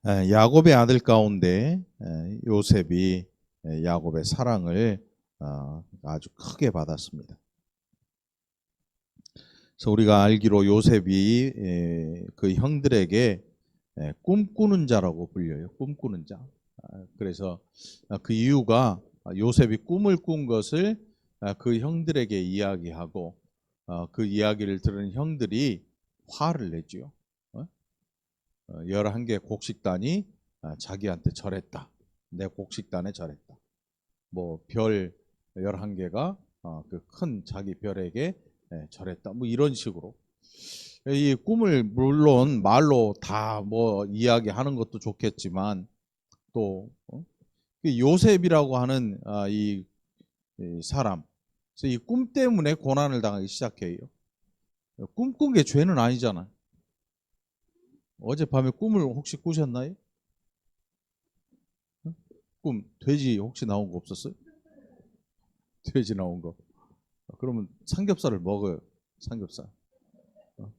야곱의 아들 가운데 요셉이 야곱의 사랑을 아주 크게 받았습니다. 그래서 우리가 알기로 요셉이 그 형들에게 꿈꾸는 자라고 불려요. 꿈꾸는 자. 그래서 그 이유가 요셉이 꿈을 꾼 것을 그 형들에게 이야기하고 그 이야기를 들은 형들이 화를 내죠. 11개의 곡식단이 자기한테 절했다. 내 곡식단에 절했다. 뭐 별 11개가 그 큰 자기 별에게 절했다. 뭐 이런 식으로. 이 꿈을 물론 말로 다 뭐 이야기하는 것도 좋겠지만 또 요셉이라고 하는 이 사람, 그래서 이 꿈 때문에 고난을 당하기 시작해요. 꿈꾼 게 죄는 아니잖아. 어젯밤에 꿈을 혹시 꾸셨나요? 꿈 돼지 혹시 나온 거 없었어요? 돼지 나온 거. 그러면 삼겹살을 먹어요. 삼겹살.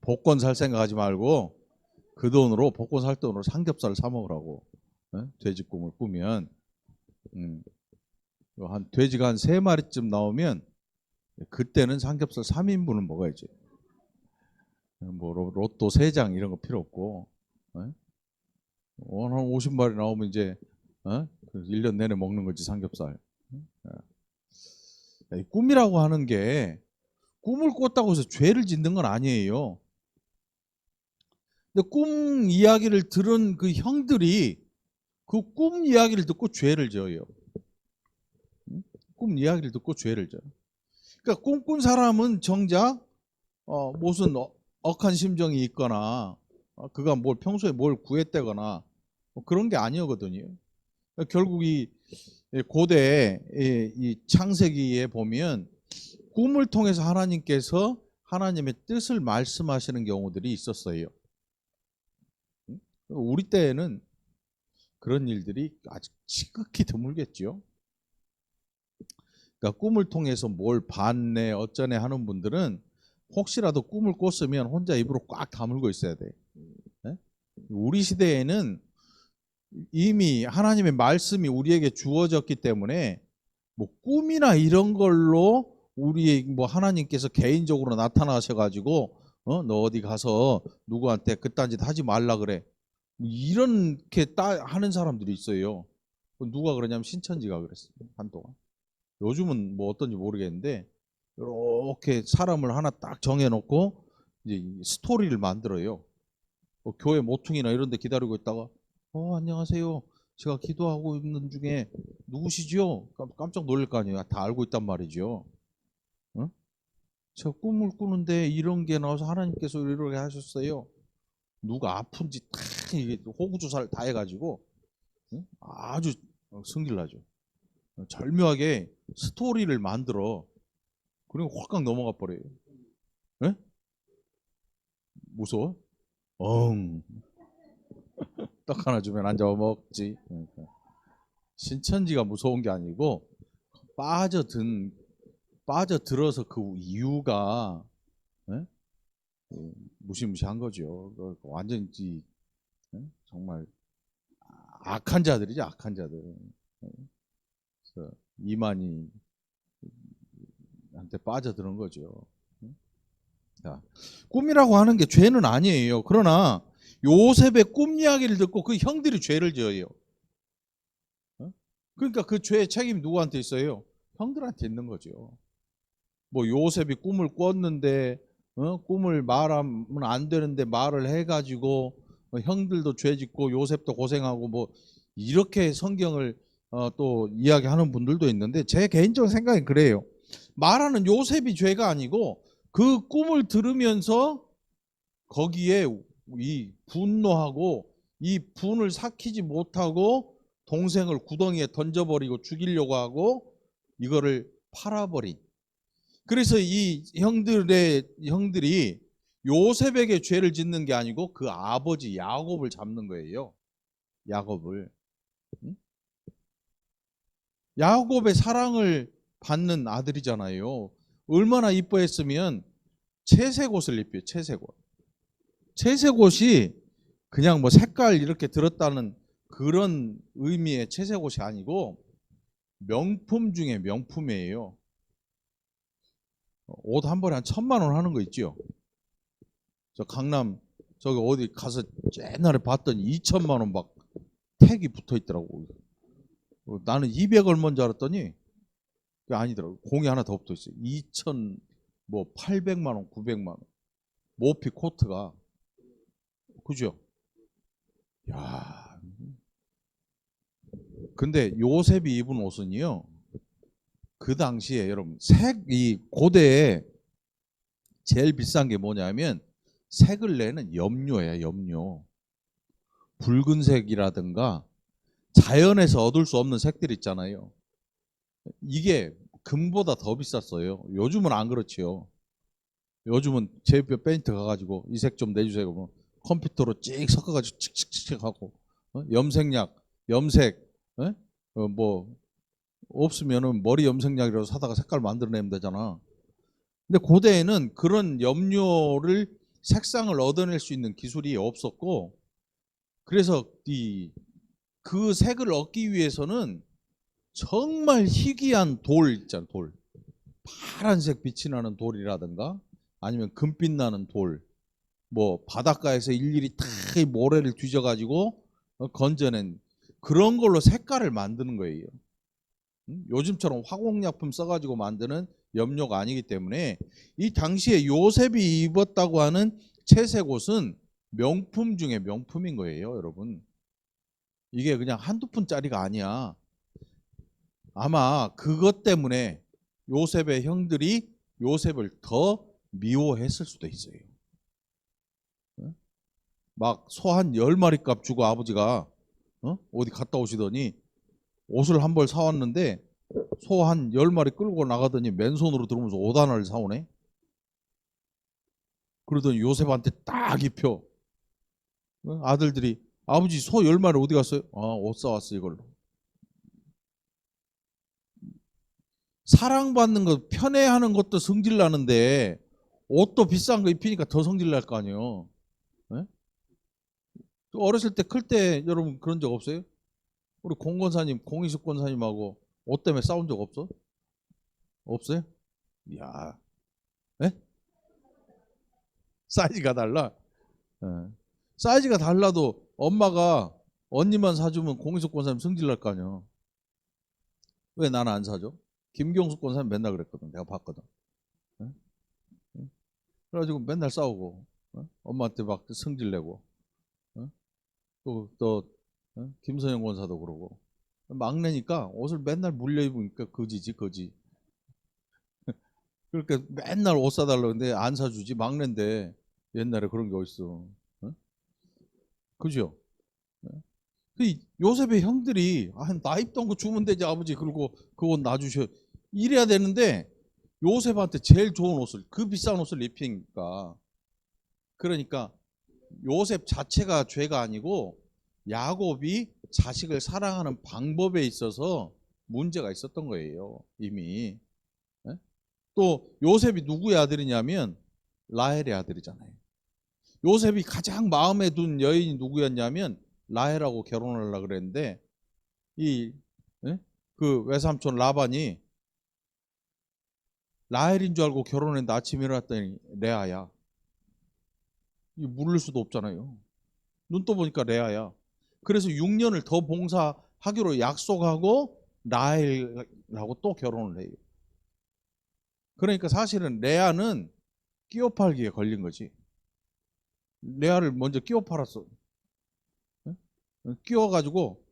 복권 살 생각하지 말고 그 돈으로 복권 살 돈으로 삼겹살을 사 먹으라고. 돼지 꿈을 꾸면 한 돼지가 한 3마리쯤 나오면 그때는 삼겹살 3인분을 먹어야지. 뭐 로또 3장 이런 거 필요 없고 한 50마리 나오면 이제 1년 내내 먹는 거지 삼겹살. 꿈이라고 하는 게 꿈을 꿨다고 해서 죄를 짓는 건 아니에요. 근데 꿈 이야기를 들은 그 형들이 그 꿈 이야기를 듣고 죄를 져요. 꿈 이야기를 듣고 죄를 져요. 그러니까 꿈꾼 사람은 정작 무슨 억한 심정이 있거나 그가 뭘 평소에 뭘 구했다거나 뭐 그런 게 아니거든요. 그러니까 결국 이 고대 이 창세기에 보면 꿈을 통해서 하나님께서 하나님의 뜻을 말씀하시는 경우들이 있었어요. 우리 때에는 그런 일들이 아직 지극히 드물겠죠. 그러니까 꿈을 통해서 뭘 봤네 어쩌네 하는 분들은 혹시라도 꿈을 꿨으면 혼자 입으로 꽉 다물고 있어야 돼. 우리 시대에는 이미 하나님의 말씀이 우리에게 주어졌기 때문에 뭐 꿈이나 이런 걸로 우리 뭐 하나님께서 개인적으로 나타나셔가지고 너 어디 가서 누구한테 그딴 짓 하지 말라 그래 이렇게 하는 사람들이 있어요. 누가 그러냐면 신천지가 그랬어요 한동안. 요즘은 뭐 어떤지 모르겠는데 이렇게 사람을 하나 딱 정해놓고 이제 스토리를 만들어요. 교회 모퉁이나 이런 데 기다리고 있다가 안녕하세요. 제가 기도하고 있는 중에 누구시죠? 깜짝 놀랄 거 아니에요. 다 알고 있단 말이죠. 응? 제가 꿈을 꾸는데 이런 게 나와서 하나님께서 이렇게 하셨어요. 누가 아픈지 다 호구조사를 다 해가지고 아주 승질나죠. 절묘하게 스토리를 만들어. 그리고 확 넘어가 버려요. 네? 무서워? 엉. 떡 하나 주면 앉아 먹지. 그러니까. 신천지가 무서운 게 아니고 빠져들어서 그 이유가 무시무시한 거죠. 완전히 정말 악한 자들이죠. 악한 자들. 그래서 이만희한테 빠져드는 거죠. 자, 꿈이라고 하는 게 죄는 아니에요. 그러나 요셉의 꿈 이야기를 듣고 그 형들이 죄를 지어요. 그러니까 그 죄의 책임이 누구한테 있어요? 형들한테 있는 거죠. 뭐 요셉이 꿈을 꿨는데 꿈을 말하면 안 되는데 말을 해가지고 형들도 죄짓고 요셉도 고생하고 뭐 이렇게 성경을 또 이야기하는 분들도 있는데 제 개인적인 생각은 그래요. 말하는 요셉이 죄가 아니고 그 꿈을 들으면서 거기에 이 분노하고 이 분을 삭히지 못하고 동생을 구덩이에 던져버리고 죽이려고 하고 이거를 팔아버린. 그래서 이 형들이 요셉에게 죄를 짓는 게 아니고 그 아버지 야곱을 잡는 거예요. 야곱을. 야곱의 사랑을 받는 아들이잖아요. 얼마나 이뻐했으면 채색옷을 입혀요. 채색옷. 채색옷이 그냥 뭐 색깔 이렇게 들었다는 그런 의미의 채색 옷이 아니고 명품 중에 명품이에요. 옷 한 벌에 한 1,000만 원 하는 거 있죠. 저 강남 저기 어디 가서 옛날에 봤더니 2천만 원 막 택이 붙어 있더라고. 나는 200 얼마인 줄 알았더니 그게 아니더라고. 공이 하나 더 붙어 있어요. 2천 뭐 800만 원, 900만 원. 모피 코트가 그죠? 야. 근데 요셉이 입은 옷은요. 그 당시에 여러분 색이 고대에 제일 비싼 게 뭐냐면 색을 내는 염료예요, 염료. 붉은색이라든가 자연에서 얻을 수 없는 색들 있잖아요. 이게 금보다 더 비쌌어요. 요즘은 안 그렇지요. 요즘은 제이표 페인트 가가지고 이 색 좀 내주세요. 뭐 컴퓨터로 찍 섞어가지고 칙칙칙 하고 염색약, 염색, 뭐 없으면은 머리 염색약이라도 사다가 색깔 만들어내면 되잖아. 근데 고대에는 그런 염료를 색상을 얻어낼 수 있는 기술이 없었고, 그래서 그 색을 얻기 위해서는 정말 희귀한 돌 있잖아, 돌. 파란색 빛이 나는 돌이라든가 아니면 금빛 나는 돌, 뭐 바닷가에서 일일이 다 모래를 뒤져가지고 건져낸 그런 걸로 색깔을 만드는 거예요. 요즘처럼 화공약품 써가지고 만드는 염료가 아니기 때문에 이 당시에 요셉이 입었다고 하는 채색 옷은 명품 중에 명품인 거예요, 여러분. 이게 그냥 한두 푼짜리가 아니야. 아마 그것 때문에 요셉의 형들이 요셉을 더 미워했을 수도 있어요. 막 소 한 10마리 값 주고 아버지가 어디 갔다 오시더니 옷을 한 벌 사왔는데 소 한 10마리 끌고 나가더니 맨손으로 들어오면서 옷 하나를 사오네. 그러더니 요셉한테 딱 입혀. 아들들이 아버지 소 10마리 어디 갔어요? 옷 사왔어 이걸로. 사랑받는 것 편애하는 것도 성질 나는데 옷도 비싼 거 입히니까 더 성질 날 거 아니에요. 네? 어렸을 때 클 때 여러분 그런 적 없어요? 우리 공권사님 공희숙 권사님하고 옷 때문에 싸운 적 없어? 없어요? 이야, 네? 사이즈가 달라. 네. 사이즈가 달라도 엄마가 언니만 사주면 공희숙 권사님 성질 날 거 아니야. 왜 나는 안 사줘? 김경숙 권사님 맨날 그랬거든. 내가 봤거든. 네? 그래가지고 맨날 싸우고 엄마한테 막 성질 내고 또 김선영 권사도 그러고 막내니까 옷을 맨날 물려 입으니까 거지지 거지. 그러니까 맨날 옷 사달라고 근데 안 사주지. 막내인데 옛날에 그런 게 어딨어. 그죠? 그 요셉의 형들이 나 입던 거 주면 되지 아버지 그리고 그 옷 놔주셔 이래야 되는데 요셉한테 제일 좋은 옷을 그 비싼 옷을 입히니까 그러니까 요셉 자체가 죄가 아니고 야곱이 자식을 사랑하는 방법에 있어서 문제가 있었던 거예요 이미. 또 요셉이 누구의 아들이냐면 라헬의 아들이잖아요. 요셉이 가장 마음에 둔 여인이 누구였냐면 라헬하고 결혼하려고 그랬는데 이 그 외삼촌 라반이 라헬인 줄 알고 결혼했는데 아침에 일어났더니 레아야. 이 물을 수도 없잖아요. 눈 떠보니까 레아야. 그래서 6년을 더 봉사하기로 약속하고 라헬하고 또 결혼을 해요. 그러니까 사실은 레아는 끼어 팔기에 걸린 거지. 레아를 먼저 끼어 팔았어. 끼워가지고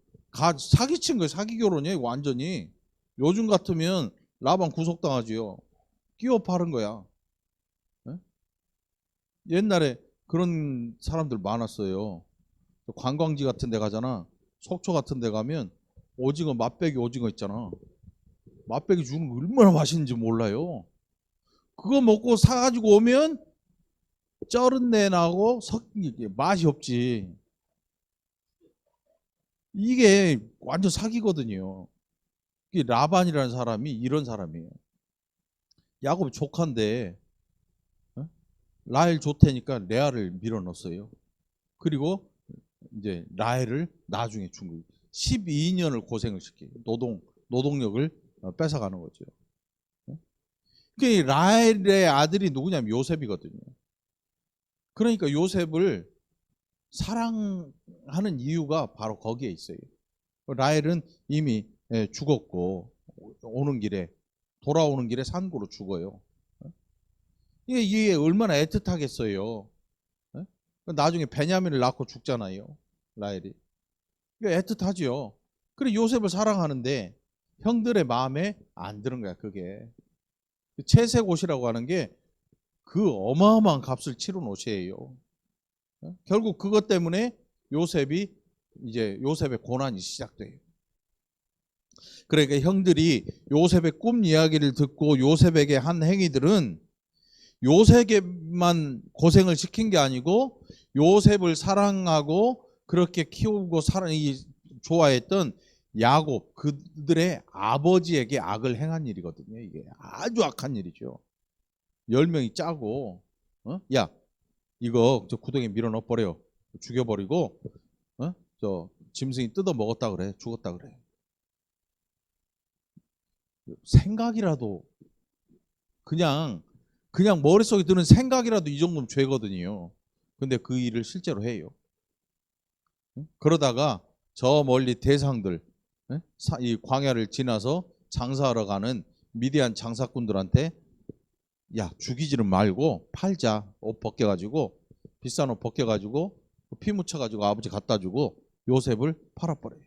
사기친 거예요. 사기 결혼이에요. 완전히. 요즘 같으면 라방 구속당하지요. 끼워 파는 거야. 옛날에 그런 사람들 많았어요. 관광지 같은 데 가잖아. 속초 같은 데 가면 오징어 맛배기 오징어 있잖아. 맛배기 주는 거 얼마나 맛있는지 몰라요. 그거 먹고 사가지고 오면 쩔은 내 나고 맛이 없지. 이게 완전 사기거든요. 이게 라반이라는 사람이 이런 사람이에요. 야곱이 조카인데 라헬 좋다니까 레아를 밀어넣었어요. 그리고 이제 라헬을 나중에 준 거예요. 12년을 고생을 시키 노동력을 뺏어가는 거죠. 그 라헬의 아들이 누구냐면 요셉이거든요. 그러니까 요셉을 사랑하는 이유가 바로 거기에 있어요. 라헬은 이미 죽었고 돌아오는 길에 산고로 죽어요. 이게 얼마나 애틋하겠어요. 나중에 베냐민을 낳고 죽잖아요. 라헬이. 애틋하죠. 그래 요셉을 사랑하는데 형들의 마음에 안 드는 거야. 그게 채색 옷이라고 하는 게 그 어마어마한 값을 치른 옷이에요. 결국 그것 때문에 요셉의 고난이 시작돼요. 그러니까 형들이 요셉의 꿈 이야기를 듣고 요셉에게 한 행위들은 요셉에게만 고생을 시킨 게 아니고 요셉을 사랑하고 그렇게 키우고 좋아했던 야곱 그들의 아버지에게 악을 행한 일이거든요. 이게 아주 악한 일이죠. 10명이 짜고 야 이거 저 구덩이에 밀어 넣어 버려 죽여버리고 저 짐승이 뜯어 먹었다 그래 죽었다 그래. 생각이라도 그냥 머릿속에 드는 생각이라도 이 정도면 죄거든요. 근데 그 일을 실제로 해요. 그러다가 저 멀리 대상들 이 광야를 지나서 장사하러 가는 미디안 장사꾼들한테 야 죽이지는 말고 팔자. 옷 벗겨가지고 비싼 옷 벗겨가지고 피 묻혀가지고 아버지 갖다 주고 요셉을 팔아버려요.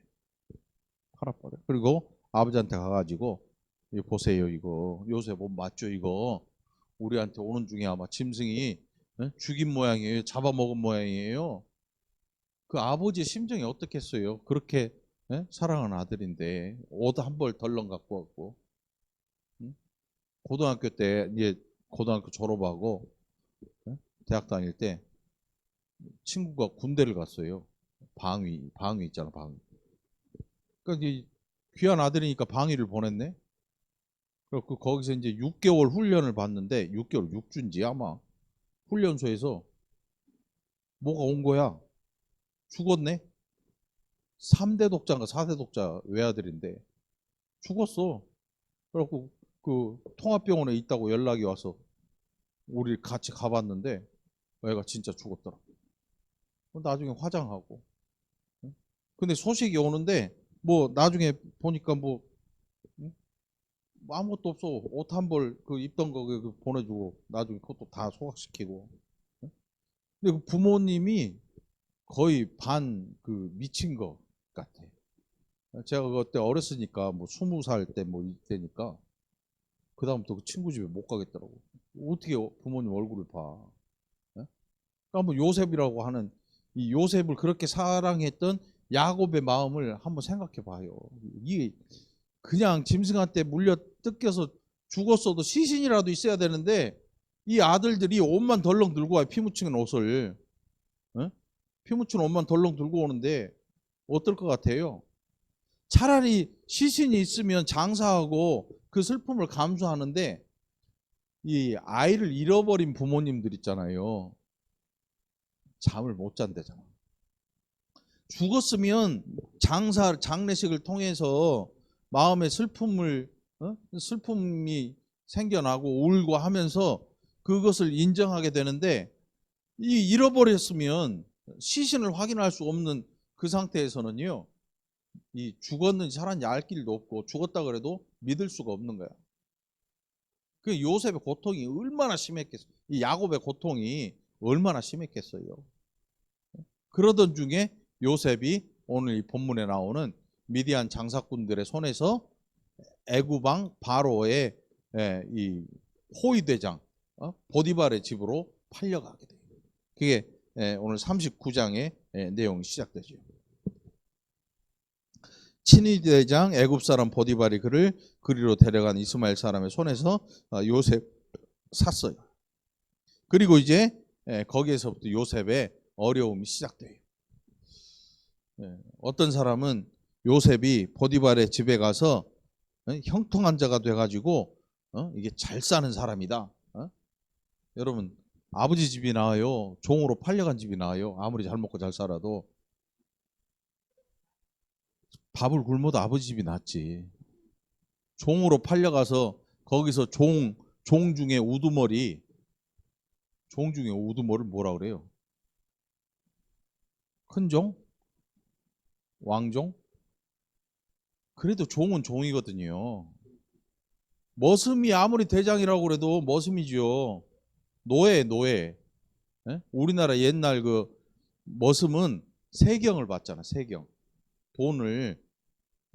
그리고 아버지한테 가가지고 이거 보세요. 이거 요셉 옷 맞죠? 이거 우리한테 오는 중에 아마 짐승이 죽인 모양이에요. 잡아먹은 모양이에요. 그 아버지의 심정이 어떻겠어요? 그렇게 사랑하는 아들인데 옷 한 벌 덜렁 갖고 왔고 고등학교 때 이제 고등학교 졸업하고 대학 다닐 때 친구가 군대를 갔어요. 방위 있잖아, 방위. 그러니까 이제 귀한 아들이니까 방위를 보냈네. 그래서 거기서 이제 6개월 훈련을 받는데 6개월 6주인지 아마 훈련소에서 뭐가 온 거야. 죽었네. 3대 독자인가 4대 독자 외아들인데 죽었어. 그래갖고 그 통합병원에 있다고 연락이 와서 우리 같이 가봤는데 애가 진짜 죽었더라. 나중에 화장하고. 근데 소식이 오는데 뭐 나중에 보니까 뭐 아무것도 없어. 옷 한 벌 그 입던 거 보내주고 나중에 그것도 다 소각시키고. 근데 그 부모님이 거의 반 그 미친 것 같아. 제가 그때 어렸으니까 뭐 20살 때 뭐 이때니까 그 다음부터 그 친구 집에 못 가겠더라고. 어떻게 부모님 얼굴을 봐? 그러니까 뭐 요셉이라고 하는 이 요셉을 그렇게 사랑했던 야곱의 마음을 한번 생각해 봐요. 이게 그냥 짐승한테 물려 뜯겨서 죽었어도 시신이라도 있어야 되는데 이 아들들이 옷만 덜렁 들고 와요. 피 묻힌 옷을. 피 묻힌 옷만 덜렁 들고 오는데 어떨 것 같아요? 차라리 시신이 있으면 장사하고 그 슬픔을 감수하는데 이 아이를 잃어버린 부모님들 있잖아요. 잠을 못 잔대잖아. 죽었으면 장례식을 통해서 마음의 슬픔이 생겨나고 울고 하면서 그것을 인정하게 되는데 이 잃어버렸으면 시신을 확인할 수 없는 그 상태에서는요. 이 죽었는지 살았는지 알 길도 없고 죽었다 그래도 믿을 수가 없는 거야. 그 요셉의 고통이 얼마나 심했겠어요. 이 야곱의 고통이 얼마나 심했겠어요. 그러던 중에 요셉이 오늘 이 본문에 나오는 미디안 장사꾼들의 손에서 애굽왕 바로의 이 호위대장 보디발의 집으로 팔려가게 돼요. 그게 오늘 39장의 내용이 시작되죠. 친위대장 애굽 사람 보디발이 그를 그리로 데려간 이스마엘 사람의 손에서 요셉 샀어요. 그리고 이제 거기에서부터 요셉의 어려움이 시작돼요. 어떤 사람은 요셉이 보디발의 집에 가서 형통한 자가 돼가지고 이게 잘 사는 사람이다. 여러분 아버지 집이 나아요? 종으로 팔려간 집이 나아요? 아무리 잘 먹고 잘 살아도 밥을 굶어도 아버지 집이 낫지. 종으로 팔려가서 거기서 종 중에 우두머리, 종 중에 우두머리를 뭐라 그래요? 큰 종? 왕종? 그래도 종은 종이거든요. 머슴이 아무리 대장이라고 그래도 머슴이죠. 노예. 예? 우리나라 옛날 그 머슴은 세경을 받잖아, 세경. 돈을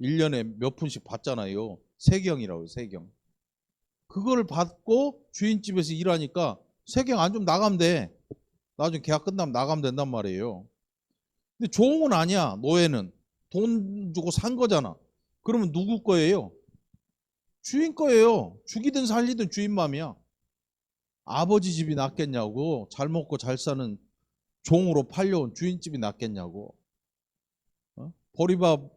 1년에 몇 푼씩 받잖아요. 세경이라고 해요, 세경. 그거를 받고 주인집에서 일하니까 세경 안 좀 나가면 돼. 나중에 계약 끝나면 나가면 된단 말이에요. 근데 종은 아니야, 노예는. 돈 주고 산 거잖아. 그러면 누구 거예요? 주인 거예요. 죽이든 살리든 주인 맘이야. 아버지 집이 낫겠냐고. 잘 먹고 잘 사는 종으로 팔려온 주인집이 낫겠냐고. 보리밥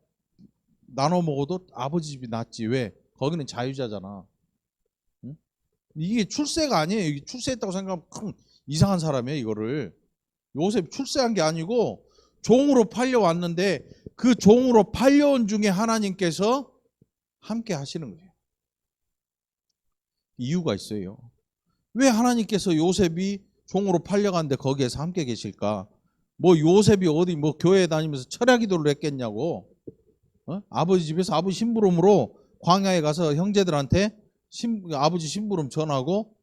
나눠 먹어도 아버지 집이 낫지. 왜? 거기는 자유자잖아. 응? 이게 출세가 아니에요. 이게 출세했다고 생각하면 큰 이상한 사람이에요. 이거를. 요셉 출세한 게 아니고 종으로 팔려왔는데 그 종으로 팔려온 중에 하나님께서 함께 하시는 거예요. 이유가 있어요. 왜 하나님께서 요셉이 종으로 팔려갔는데 거기에서 함께 계실까? 뭐 요셉이 어디 뭐 교회 다니면서 철야 기도를 했겠냐고. 아버지 집에서 아버지 심부름으로 광야에 가서 형제들한테 아버지 심부름 전하고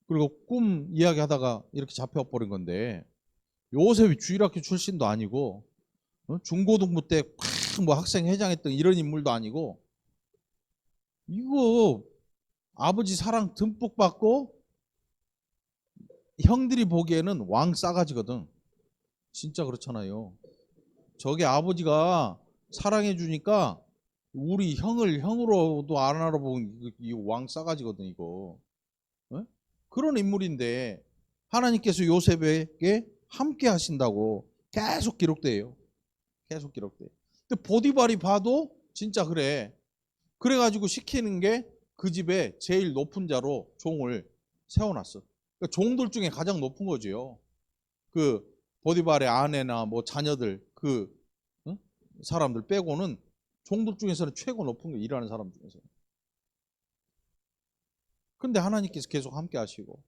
그리고 꿈 이야기하다가 이렇게 잡혀버린 건데 요셉이 주일학교 출신도 아니고 중고등부 때 뭐 학생 회장했던 이런 인물도 아니고 이거 아버지 사랑 듬뿍 받고 형들이 보기에는 왕 싸가지거든. 진짜 그렇잖아요. 저게 아버지가 사랑해 주니까 우리 형을 형으로도 안 알아보는 이 왕 싸가지거든 이거. 어? 그런 인물인데 하나님께서 요셉에게 함께 하신다고 계속 기록돼요. 계속 기록돼. 근데 보디발이 봐도 진짜 그래. 그래가지고 시키는 게 그 집에 제일 높은 자로 종을 세워놨어. 그러니까 종들 중에 가장 높은 거죠. 그 보디발의 아내나 뭐 자녀들 그 응? 사람들 빼고는 종들 중에서는 최고 높은 거 일하는 사람 중에서. 근데 하나님께서 계속 함께 하시고.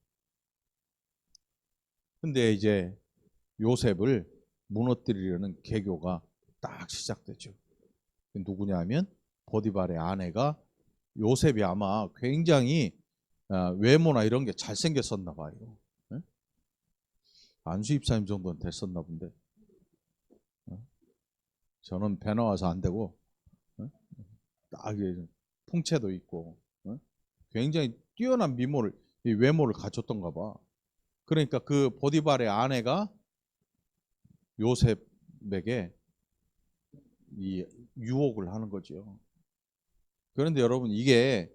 근데 이제 요셉을 무너뜨리려는 계교가 딱 시작되죠. 누구냐면 보디발의 아내가 요셉이 아마 굉장히 외모나 이런 게 잘생겼었나 봐요. 네? 안수 입사님 정도는 됐었나 본데 저는 배 나와서 안 되고 딱 풍채도 있고 굉장히 뛰어난 미모를 외모를 갖췄던가 봐. 그러니까 그 보디발의 아내가 요셉에게 이 유혹을 하는 거죠. 그런데 여러분 이게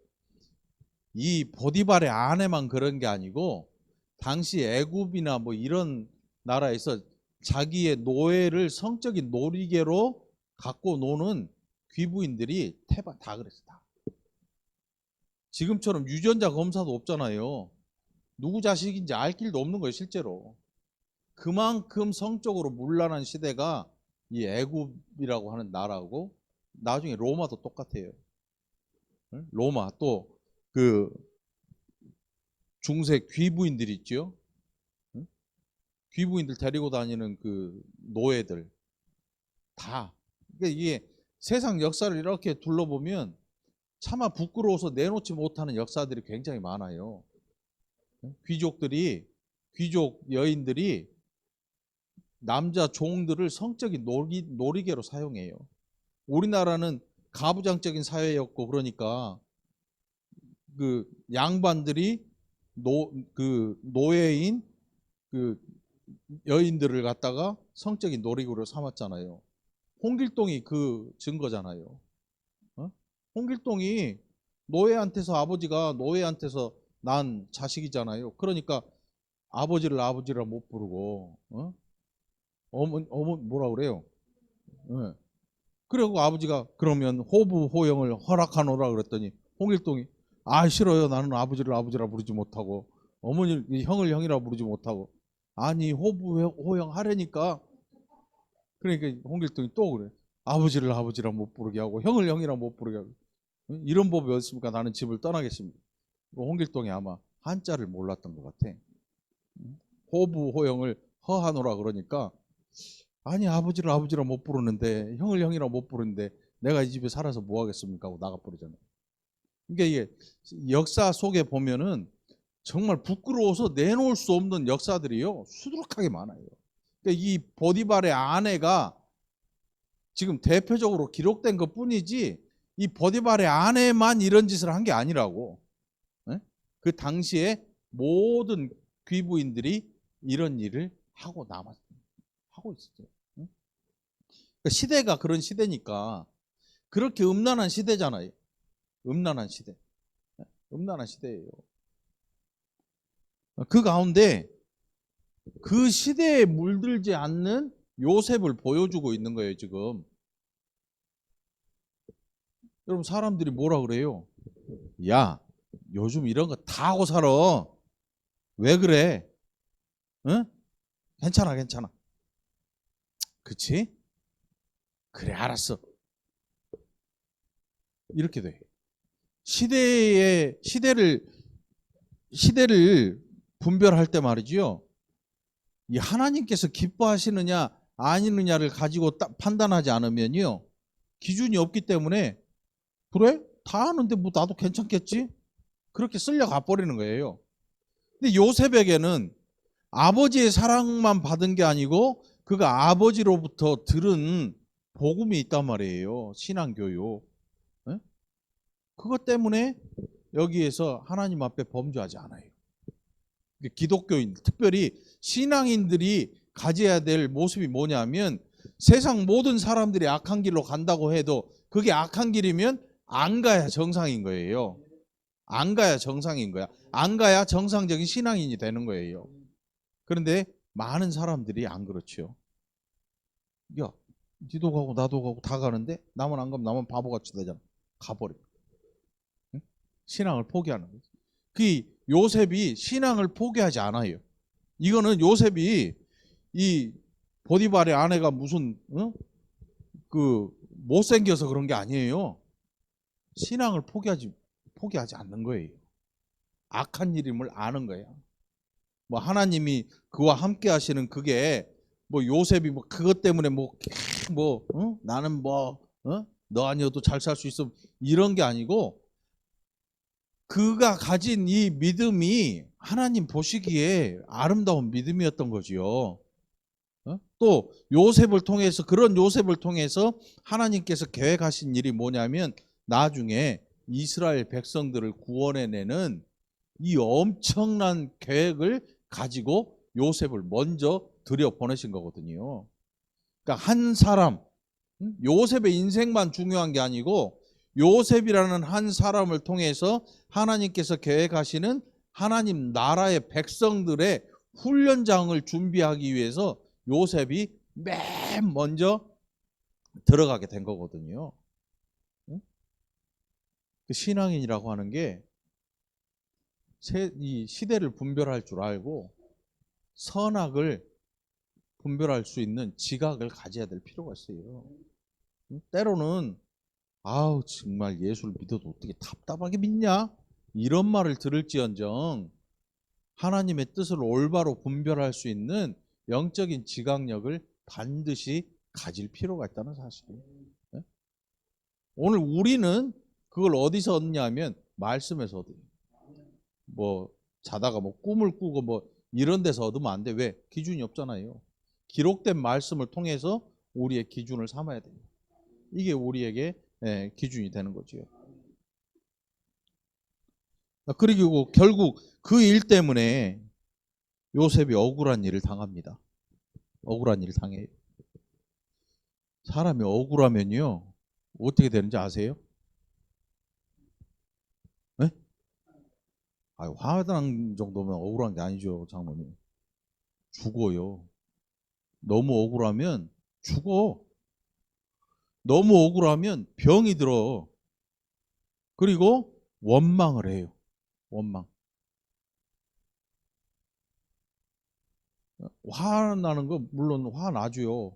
이 보디발의 아내만 그런 게 아니고 당시 애굽이나 뭐 이런 나라에서 자기의 노예를 성적인 놀이개로 갖고 노는 귀부인들이 태반 다 그랬어. 다. 지금처럼 유전자 검사도 없잖아요. 누구 자식인지 알 길도 없는 거예요, 실제로. 그만큼 성적으로 문란한 시대가 이 애굽이라고 하는 나라고 나중에 로마도 똑같아요. 로마 또 그 중세 귀부인들 있죠. 귀부인들 데리고 다니는 그 노예들 다. 그러니까 이게 세상 역사를 이렇게 둘러보면 차마 부끄러워서 내놓지 못하는 역사들이 굉장히 많아요. 귀족 여인들이 남자 종들을 성적인 놀이개로 사용해요. 우리나라는 가부장적인 사회였고 그러니까 그 양반들이 그 노예인 그 여인들을 갖다가 성적인 놀이개로 삼았잖아요. 홍길동이 그 증거잖아요. 홍길동이 아버지가 노예한테서 난 자식이잖아요. 그러니까 아버지를 못 부르고 어머 뭐라 그래요? 네. 그리고 아버지가 그러면 호부 호영을 허락하노라 그랬더니 홍길동이 싫어요. 나는 아버지라 부르지 못하고 어머니 형을 형이라 부르지 못하고 아니 호부 호영 하려니까 그러니까 홍길동이 또 그래. 아버지를 아버지라 못 부르게 하고 형을 형이라 못 부르게 하고 이런 법이 어딨습니까? 나는 집을 떠나겠습니다. 홍길동이 아마 한자를 몰랐던 것 같아. 호부 호형을 허하노라 그러니까 아니 아버지를 아버지라 못 부르는데 형을 형이라 못 부르는데 내가 이 집에 살아서 뭐 하겠습니까? 하고 나가버리잖아요. 그러니까 이게 역사 속에 보면은 정말 부끄러워서 내놓을 수 없는 역사들이요 수두룩하게 많아요. 그러니까 이 보디발의 아내가 지금 대표적으로 기록된 것 뿐이지 이 보디발의 아내만 이런 짓을 한 게 아니라고. 네? 그 당시에 모든 귀부인들이 이런 일을 하고 하고 있었어요. 네? 그러니까 시대가 그런 시대니까 그렇게 음란한 시대잖아요. 음란한 시대. 네? 음란한 시대예요. 그 가운데 그 시대에 물들지 않는 요셉을 보여주고 있는 거예요, 지금. 여러분, 사람들이 뭐라 그래요? 야, 요즘 이런 거 다 하고 살아. 왜 그래? 응? 괜찮아, 괜찮아. 그치? 그래, 알았어. 이렇게 돼. 시대를 분별할 때 말이지요. 이 하나님께서 기뻐하시느냐, 아니느냐를 가지고 판단하지 않으면요. 기준이 없기 때문에, 그래? 다 하는데 뭐 나도 괜찮겠지? 그렇게 쓸려가 버리는 거예요. 근데 요셉에게는 아버지의 사랑만 받은 게 아니고 그가 아버지로부터 들은 복음이 있단 말이에요. 신앙교육. 예? 그것 때문에 여기에서 하나님 앞에 범죄하지 않아요. 기독교인, 특별히 신앙인들이 가져야 될 모습이 뭐냐면 세상 모든 사람들이 악한 길로 간다고 해도 그게 악한 길이면 안 가야 정상인 거예요. 안 가야 정상인 거야. 안 가야 정상적인 신앙인이 되는 거예요. 그런데 많은 사람들이 안 그렇죠. 야, 니도 가고 나도 가고 다 가는데 나만 안 가면 나만 바보같이 되잖아. 가버려. 응? 신앙을 포기하는 거지. 그 요셉이 신앙을 포기하지 않아요. 이거는 요셉이 이 보디발의 아내가 무슨 그 못생겨서 그런 게 아니에요. 신앙을 포기하지 않는 거예요. 악한 일임을 아는 거예요. 뭐 하나님이 그와 함께 하시는 그게 뭐 요셉이 뭐 그것 때문에 나는 너 아니어도 잘 살 수 있어 이런 게 아니고 그가 가진 이 믿음이 하나님 보시기에 아름다운 믿음이었던 거지요. 또 요셉을 통해서 그런 요셉을 통해서 하나님께서 계획하신 일이 뭐냐면 나중에 이스라엘 백성들을 구원해내는 이 엄청난 계획을 가지고 요셉을 먼저 들여 보내신 거거든요. 그러니까 한 사람, 요셉의 인생만 중요한 게 아니고 요셉이라는 한 사람을 통해서 하나님께서 계획하시는 하나님 나라의 백성들의 훈련장을 준비하기 위해서 요셉이 맨 먼저 들어가게 된 거거든요. 그 신앙인이라고 하는 게 이 시대를 분별할 줄 알고 선악을 분별할 수 있는 지각을 가져야 될 필요가 있어요. 때로는 아우 정말 예수를 믿어도 어떻게 답답하게 믿냐? 이런 말을 들을지언정 하나님의 뜻을 올바로 분별할 수 있는 영적인 지각력을 반드시 가질 필요가 있다는 사실이에요. 네? 오늘 우리는 그걸 어디서 얻냐면 말씀에서 얻어요. 뭐 자다가 뭐 꿈을 꾸고 뭐 이런 데서 얻으면 안 돼. 왜? 기준이 없잖아요. 기록된 말씀을 통해서 우리의 기준을 삼아야 돼요. 이게 우리에게 기준이 되는 거죠. 그리고 결국 그 일 때문에 요셉이 억울한 일을 당합니다. 억울한 일을 당해요. 사람이 억울하면요 어떻게 되는지 아세요? 네? 화난 정도면 억울한 게 아니죠, 장모님. 죽어요. 너무 억울하면 죽어. 너무 억울하면 병이 들어. 그리고 원망을 해요. 원망. 화나는 거 물론 화나죠.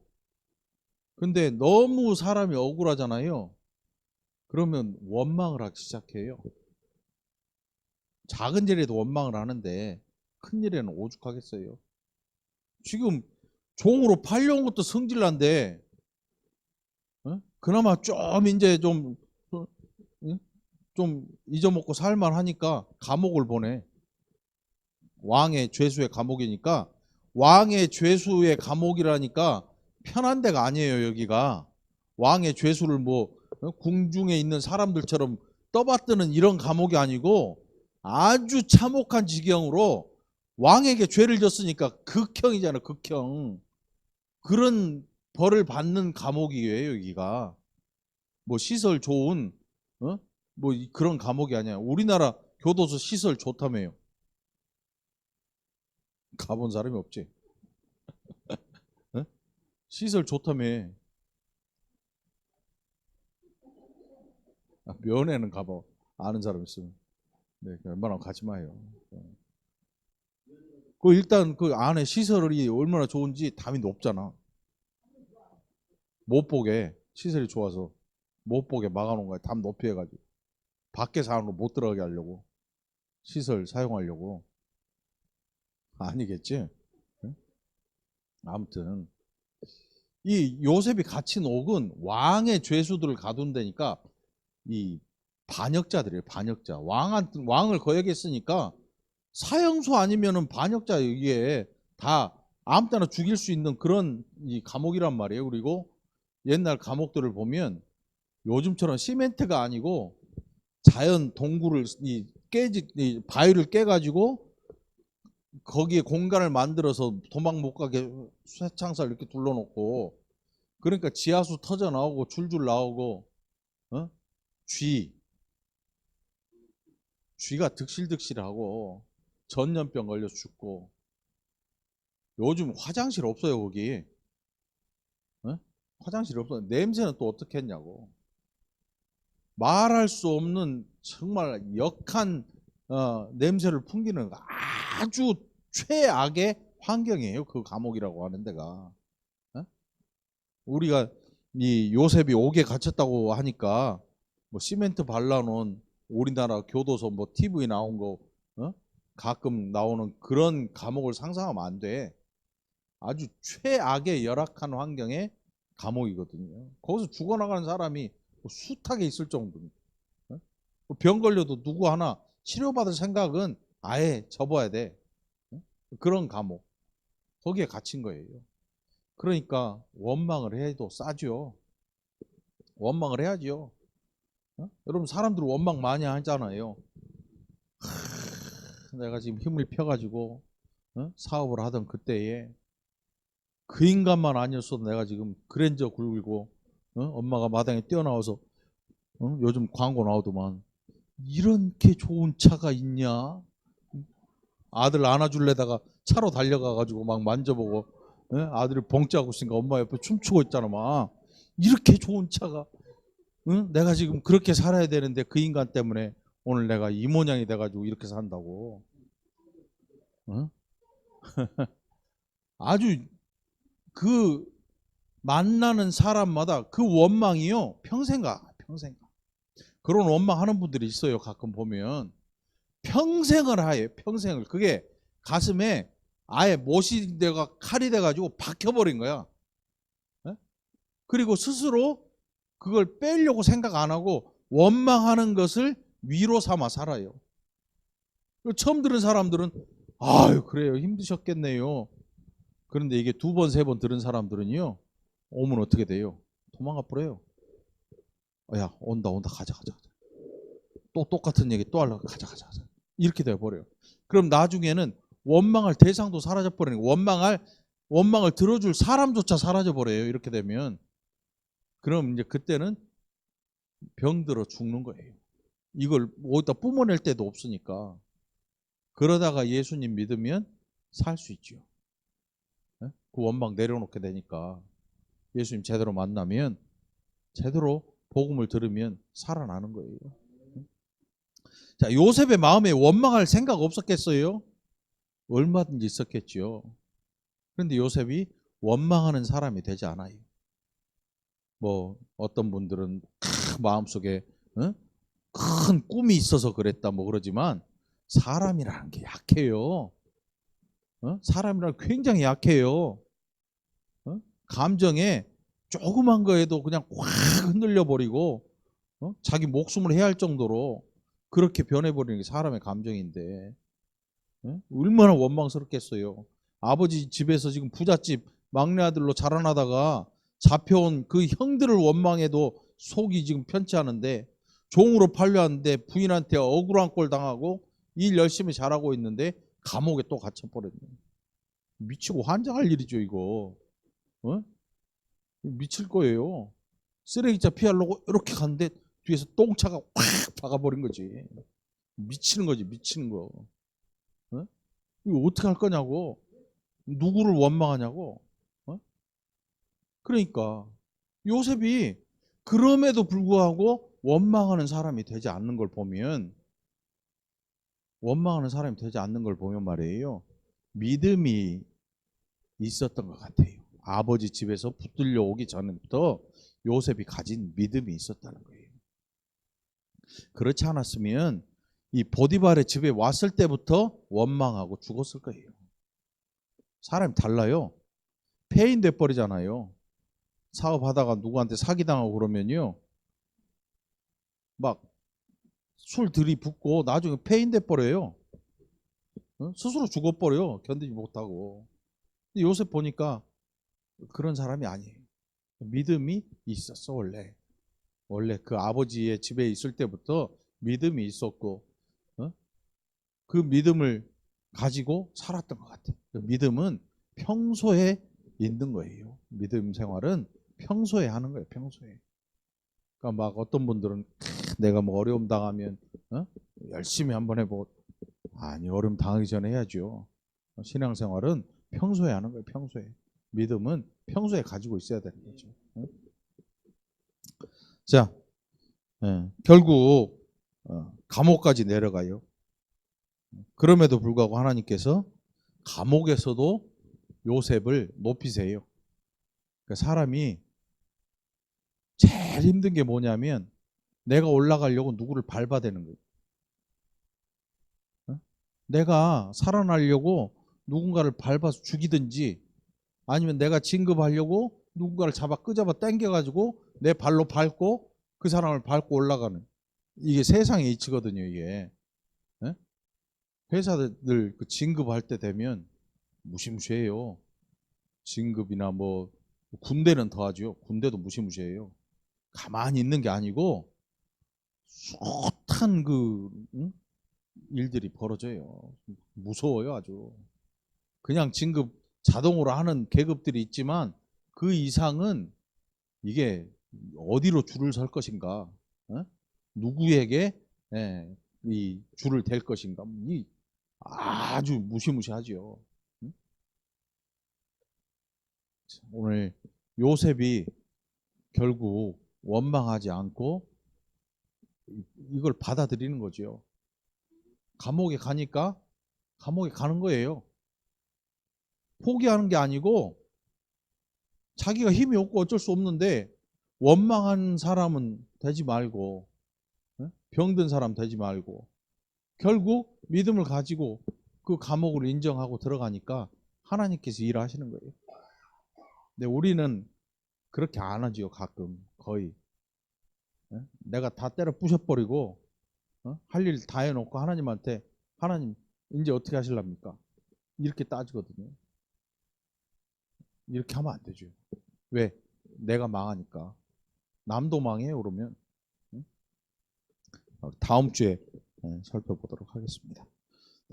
근데 너무 사람이 억울하잖아요. 그러면 원망을 하기 시작해요. 작은 일에도 원망을 하는데 큰 일에는 오죽하겠어요. 지금 종으로 팔려온 것도 성질난데, 그나마 좀 이제 좀 잊어먹고 살만하니까 감옥을 보내. 왕의 죄수의 감옥이니까. 왕의 죄수의 감옥이라니까 편한 데가 아니에요, 여기가. 왕의 죄수를 뭐 궁중에 있는 사람들처럼 떠받드는 이런 감옥이 아니고 아주 참혹한 지경으로 왕에게 죄를 졌으니까 극형이잖아, 극형. 그런 벌을 받는 감옥이에요, 여기가. 뭐 시설 좋은 뭐 그런 감옥이 아니야. 우리나라 교도소 시설 좋다며요. 가본 사람이 없지. 어? 시설 좋다며. 면회는 가봐. 아는 사람 있으면. 네, 웬만하면 가지 마요. 그 일단 그 안에 시설이 얼마나 좋은지 담이 높잖아. 못 보게 시설이 좋아서 못 보게 막아놓은 거야. 담 높이 해가지고 밖에서 안으로 못 들어가게 하려고 시설 사용하려고. 아니겠지? 응? 아무튼 이 요셉이 갇힌 옥은 왕의 죄수들을 가둔 데니까 이 반역자들이에요. 반역자. 왕을 거역했으니까 사형수 아니면은 반역자 이게 다 아무 때나 죽일 수 있는 그런 이 감옥이란 말이에요. 그리고 옛날 감옥들을 보면 요즘처럼 시멘트가 아니고 자연 동굴을 이 바위를 깨가지고 거기에 공간을 만들어서 도망 못 가게 쇠창살 이렇게 둘러놓고, 그러니까 지하수 터져 나오고 줄줄 나오고 어? 쥐 쥐가 득실득실하고 전염병 걸려 죽고. 요즘 화장실 없어요 거기. 화장실 없어. 냄새는 또 어떻게 했냐고. 말할 수 없는 정말 역한 냄새를 풍기는 아주 최악의 환경이에요. 그 감옥이라고 하는 데가. 우리가 이 요셉이 옥에 갇혔다고 하니까 뭐 시멘트 발라놓은 우리나라 교도소 뭐 TV 나온 거 가끔 나오는 그런 감옥을 상상하면 안 돼. 아주 최악의 열악한 환경의 감옥이거든요. 거기서 죽어나가는 사람이 숱하게 있을 정도입니다. 병 걸려도 누구 하나 치료받을 생각은 아예 접어야 돼. 그런 감옥. 거기에 갇힌 거예요. 그러니까 원망을 해도 싸죠. 원망을 해야죠. 여러분 사람들 원망 많이 하잖아요. 내가 지금 힘을 펴가지고 사업을 하던 그때에 그 인간만 아니었어도 내가 지금 그랜저 굴고 엄마가 마당에 뛰어나와서 요즘 광고 나오더만 이렇게 좋은 차가 있냐? 아들 안아줄래다가 차로 달려가가지고 막 만져보고 아들이 봉짜고 있으니까 엄마 옆에 춤추고 있잖아 막. 이렇게 좋은 차가 내가 지금 그렇게 살아야 되는데 그 인간 때문에 오늘 내가 이 모양이 돼가지고 이렇게 산다고. 아주 그 만나는 사람마다 그 원망이요 평생 가. 평생 가. 그런 원망하는 분들이 있어요. 가끔 보면 평생을 하예요. 평생을. 그게 가슴에 아예 못이 돼가 칼이 돼가지고 박혀버린 거야. 그리고 스스로 그걸 빼려고 생각 안 하고 원망하는 것을 위로 삼아 살아요. 처음 들은 사람들은 아유 그래요 힘드셨겠네요. 그런데 이게 두 번, 세 번 들은 사람들은요 오면 어떻게 돼요? 도망가 버려요. 야 온다 가자. 또 똑같은 얘기 또 하려고 가자. 이렇게 돼버려요. 그럼 나중에는 원망할 대상도 사라져 버리는 거예요. 원망을 들어줄 사람조차 사라져 버려요. 이렇게 되면. 그럼 이제 그때는 병들어 죽는 거예요. 이걸 어디다 뿜어낼 데도 없으니까. 그러다가 예수님 믿으면 살 수 있죠. 그 원망 내려놓게 되니까. 예수님 제대로 만나면 제대로 복음을 들으면 살아나는 거예요. 자, 요셉의 마음에 원망할 생각 없었겠어요? 얼마든지 있었겠죠. 그런데 요셉이 원망하는 사람이 되지 않아요. 뭐 어떤 분들은 마음속에 큰 꿈이 있어서 그랬다 뭐 그러지만 사람이라는 게 약해요. 사람이라는 게 굉장히 약해요. 감정에 조그만 거에도 그냥 확 흔들려 버리고 자기 목숨을 해야 할 정도로 그렇게 변해버리는 게 사람의 감정인데 얼마나 원망스럽겠어요. 아버지 집에서 지금 부잣집 막내 아들로 자라나다가 잡혀온 그 형들을 원망해도 속이 지금 편치 않은데 종으로 팔려왔는데 부인한테 억울한 꼴 당하고 일 열심히 잘하고 있는데 감옥에 또 갇혀버렸네. 미치고 환장할 일이죠 이거. 어? 미칠 거예요. 쓰레기차 피하려고 이렇게 갔는데 뒤에서 똥차가 확 박아버린 거지. 미치는 거지 미치는 거. 이거 어떻게 할 거냐고. 누구를 원망하냐고. 그러니까 요셉이 그럼에도 불구하고 원망하는 사람이 되지 않는 걸 보면 말이에요. 믿음이 있었던 것 같아요. 아버지 집에서 붙들려 오기 전부터 요셉이 가진 믿음이 있었다는 거예요. 그렇지 않았으면 이 보디발의 집에 왔을 때부터 원망하고 죽었을 거예요. 사람이 달라요. 폐인 돼버리잖아요. 사업하다가 누구한테 사기당하고 그러면요. 막 술 들이붓고 나중에 폐인 돼버려요. 스스로 죽어버려요. 견디지 못하고. 근데 요셉 보니까 그런 사람이 아니에요. 믿음이 있었어 원래. 원래 그 아버지의 집에 있을 때부터 믿음이 있었고 그 믿음을 가지고 살았던 것 같아요. 그 믿음은 평소에 있는 거예요. 믿음 생활은 평소에 하는 거예요. 평소에. 그러니까 막 어떤 분들은 내가 뭐 어려움 당하면 열심히 한번 해보고 아니 어려움 당하기 전에 해야죠. 신앙생활은 평소에 하는 거예요. 평소에. 믿음은 평소에 가지고 있어야 되는 거죠. 자, 결국 감옥까지 내려가요. 그럼에도 불구하고 하나님께서 감옥에서도 요셉을 높이세요. 그러니까 사람이 제일 힘든 게 뭐냐면 내가 올라가려고 누구를 밟아대는 거예요. 내가 살아나려고 누군가를 밟아서 죽이든지 아니면 내가 진급하려고 누군가를 끄잡아 당겨가지고 내 발로 밟고 그 사람을 밟고 올라가는 이게 세상의 이치거든요. 이게 회사들 그 진급할 때 되면 무시무시해요. 진급이나 뭐 군대는 더하죠. 군대도 무시무시해요. 가만히 있는 게 아니고 숱한 그 일들이 벌어져요. 무서워요 아주. 그냥 진급 자동으로 하는 계급들이 있지만 그 이상은 이게 어디로 줄을 설 것인가, 누구에게 이 줄을 댈 것인가, 이 아주 무시무시하죠. 오늘 요셉이 결국 원망하지 않고 이걸 받아들이는 거죠. 감옥에 가니까 감옥에 가는 거예요. 포기하는 게 아니고 자기가 힘이 없고 어쩔 수 없는데 원망한 사람은 되지 말고 병든 사람 되지 말고 결국 믿음을 가지고 그 감옥을 인정하고 들어가니까 하나님께서 일하시는 거예요. 근데 우리는 그렇게 안 하지요. 가끔 거의 내가 다 때려 부셔버리고 할 일 다 해놓고 하나님한테 하나님 이제 어떻게 하실랍니까? 이렇게 따지거든요. 이렇게 하면 안 되죠. 왜? 내가 망하니까. 남도 망해요 그러면. 다음 주에 살펴보도록 하겠습니다.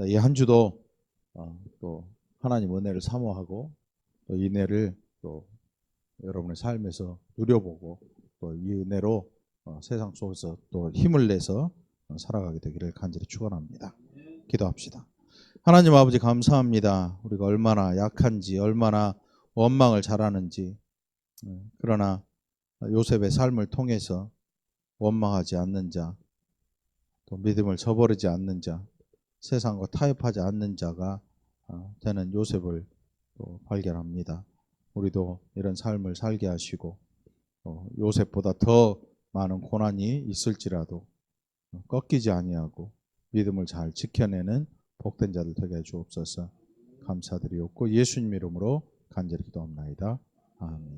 이 한 주도 또 하나님 은혜를 사모하고 또 이 은혜를 또 여러분의 삶에서 누려보고 또 이 은혜로 세상 속에서 또 힘을 내서 살아가게 되기를 간절히 축원합니다. 기도합시다. 하나님 아버지 감사합니다. 우리가 얼마나 약한지 얼마나 원망을 잘하는지 그러나 요셉의 삶을 통해서 원망하지 않는 자, 또 믿음을 저버리지 않는 자, 세상과 타협하지 않는 자가 되는 요셉을 또 발견합니다. 우리도 이런 삶을 살게 하시고 요셉보다 더 많은 고난이 있을지라도 꺾이지 아니하고 믿음을 잘 지켜내는 복된 자들 되게 해 주옵소서. 감사드리옵고 예수님 이름으로 간절히 기도합나이다. 아멘.